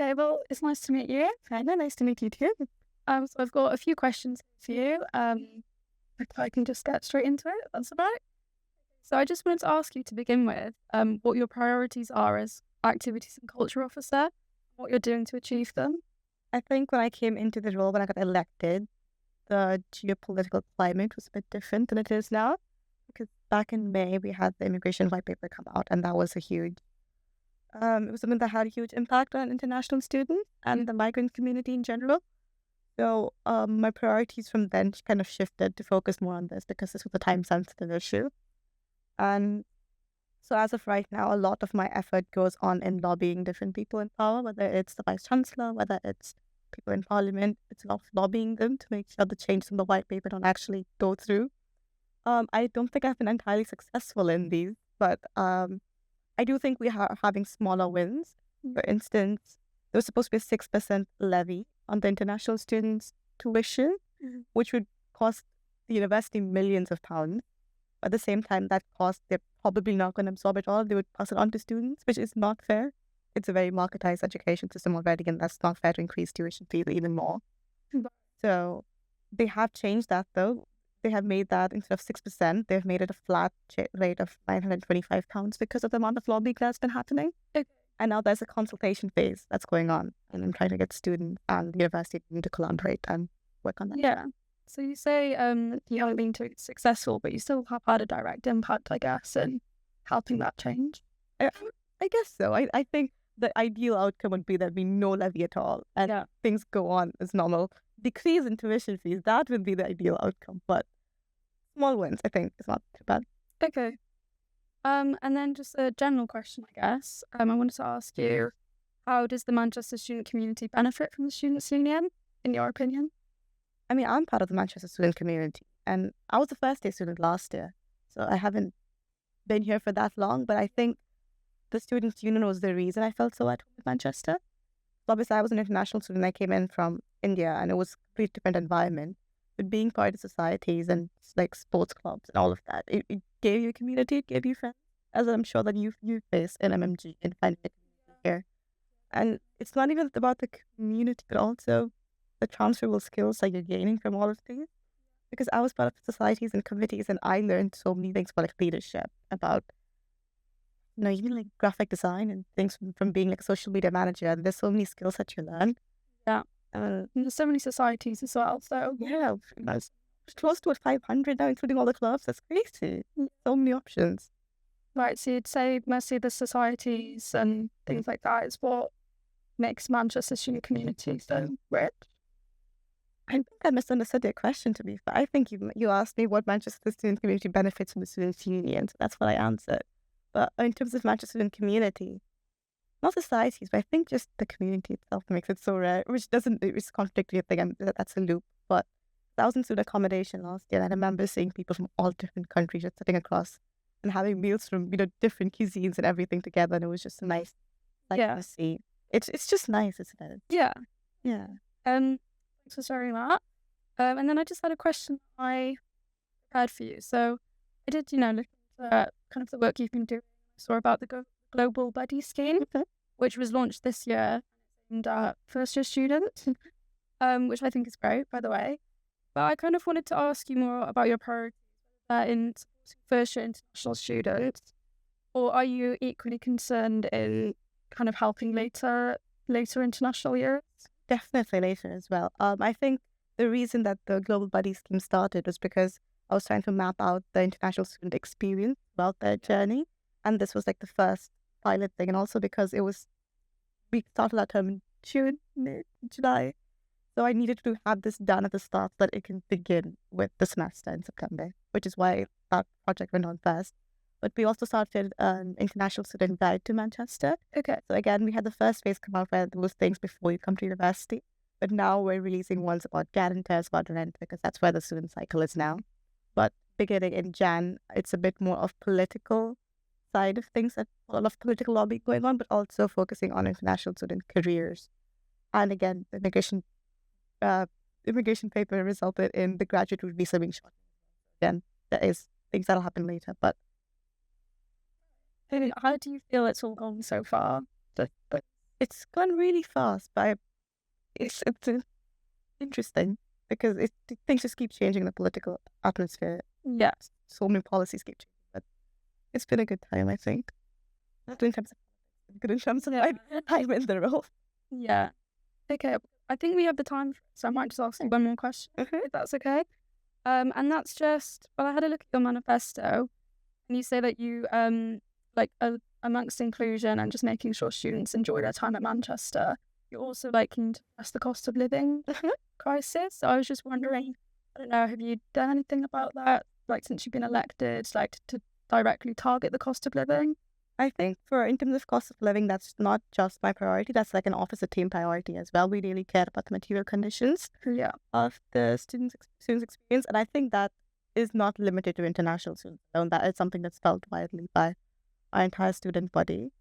Okay, well, it's nice to meet you. Aaina, nice to meet you too. So I've got a few questions for you. If I can just get straight into it, if that's all right. So I just wanted to ask you to begin with, what your priorities are as activities and culture officer, what you're doing to achieve them. I think when I came into the role, when I got elected, the geopolitical climate was a bit different than it is now. Because back in May, we had the immigration white paper come out, and that was it was something that had a huge impact on international students and the migrant community in general. So my priorities from then kind of shifted to focus more on this because this was a time-sensitive issue. And so as of right now, a lot of my effort goes on in lobbying different people in power, whether it's the Vice Chancellor, whether it's people in Parliament. It's a lot of lobbying them to make sure the changes in the white paper don't actually go through. I don't think I've been entirely successful in these, but I do think we are having smaller wins. For instance, there was supposed to be a 6% levy on the international students' tuition, which would cost the university millions of pounds. At the same time, that cost, they're probably not going to absorb it all. They would pass it on to students, which is not fair. It's a very marketized education system already, and that's not fair to increase tuition fees even more. So they have changed that, though. They have made that instead of 6%, they've made it a flat rate of £925 because of the amount of lobbying that's been happening. Okay. And now there's a consultation phase that's going on, and I'm trying to get students and the university to collaborate and work on that. Yeah. So you say you haven't been too successful, but you still have had a direct impact, I guess, in helping that change. I guess so. I think the ideal outcome would be there'd be no levy at all, and things go on as normal. Decrease in tuition fees, that would be the ideal outcome, but small wins, I think, is not too bad. Okay. And then just a general question, I guess. I wanted to ask you, how does the Manchester student community benefit from the Students' Union, in your opinion? I mean, I'm part of the Manchester student community, and I was a first-year student last year, so I haven't been here for that long, but I think the Students' Union was the reason I felt so at home with Manchester. So obviously, I was an international student. I came in from India, and it was a completely different environment. But being part of societies and like sports clubs and all of that, it gave you a community, it gave you friends, as I'm sure that you face in MMG in finding a community here. And it's not even about the community, but also the transferable skills that you're gaining from all of these. Because I was part of societies and committees, and I learned so many things about like leadership, about even like graphic design and things from being like a social media manager. And there's so many skills that you learn. Yeah. And there's so many societies as well. So yeah, it's close to 500 now, including all the clubs. That's crazy. So many options. Right. So you'd say mostly the societies and things like that is what makes Manchester student community so rich. I think I misunderstood your question, to be fair. I think you asked me what Manchester student community benefits from the Students' Union, so that's what I answered. But in terms of Manchester student community, not societies, but I think just the community itself makes it so rare, it's contradictory thing, that's a loop. But I was in student accommodation last year, and I remember seeing people from all different countries just sitting across and having meals from, different cuisines and everything together, and it was just a nice to see. It's just nice, isn't it? Yeah. Yeah. Thanks for sharing that. And then I just had a question I prepared for you. So I did, look at kind of the work you've been doing. I saw about the Global Buddy Scheme, which was launched this year and first-year students, which I think is great, by the way. But I kind of wanted to ask you more about your priorities in supporting first-year international students, or are you equally concerned in kind of helping later international years? Definitely later as well. I think the reason that the Global Buddy Scheme started was because I was trying to map out the international student experience about their journey. And this was like the first pilot thing. And also because we started our term in June, July. So I needed to have this done at the start so that it can begin with the semester in September, which is why that project went on first. But we also started an international student guide to Manchester. Okay. So again, we had the first phase come out where there was things before you come to university. But now we're releasing ones about guarantors, about rent, because that's where the student cycle is now. But beginning in Jan, it's a bit more of political side of things, a lot of political lobby going on, but also focusing on international student careers. And again, the immigration paper resulted in the graduate would be being short. Again, there is things that'll happen later, but how do you feel it's all gone so far? It's gone really fast, but it's interesting because things just keep changing in the political atmosphere. Yeah. So many policies keep changing, but it's been a good time, I think. Not in terms of politics, but good in terms of Yeah. time in the role. Yeah. Okay. I think we have the time, so I might just ask you one more question, if that's okay. And that's just, well, I had a look at your manifesto, and you say that you like amongst inclusion and just making sure students enjoy their time at Manchester, you're also like keen to address the cost of living crisis. So I was just wondering, I don't know, have you done anything about that, like since you've been elected, like to directly target the cost of living? I think in terms of cost of living, that's not just my priority. That's like an officer team priority as well. We really care about the material conditions Yeah. of the students' experience. And I think that is not limited to international students alone. That is something that's felt widely by our entire student body.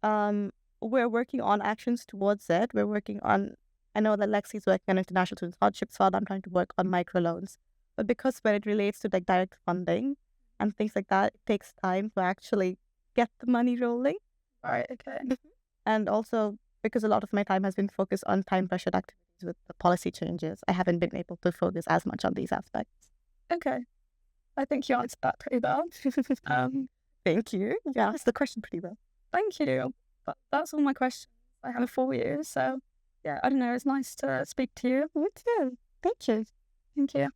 We're working on actions towards it. I know that Lexi's working on international students hardships fund. I'm trying to work on microloans. But because when it relates to like direct funding and things like that, it takes time to actually get the money rolling. Right. Okay. And also because a lot of my time has been focused on time pressured activities with the policy changes, I haven't been able to focus as much on these aspects. Okay. I think you answered that pretty well. Thank you. Yeah, that's the question pretty well. Thank you. But that's all my questions I have for you. So yeah, I don't know. It's nice to speak to you. Me too. Thank you. Thank you.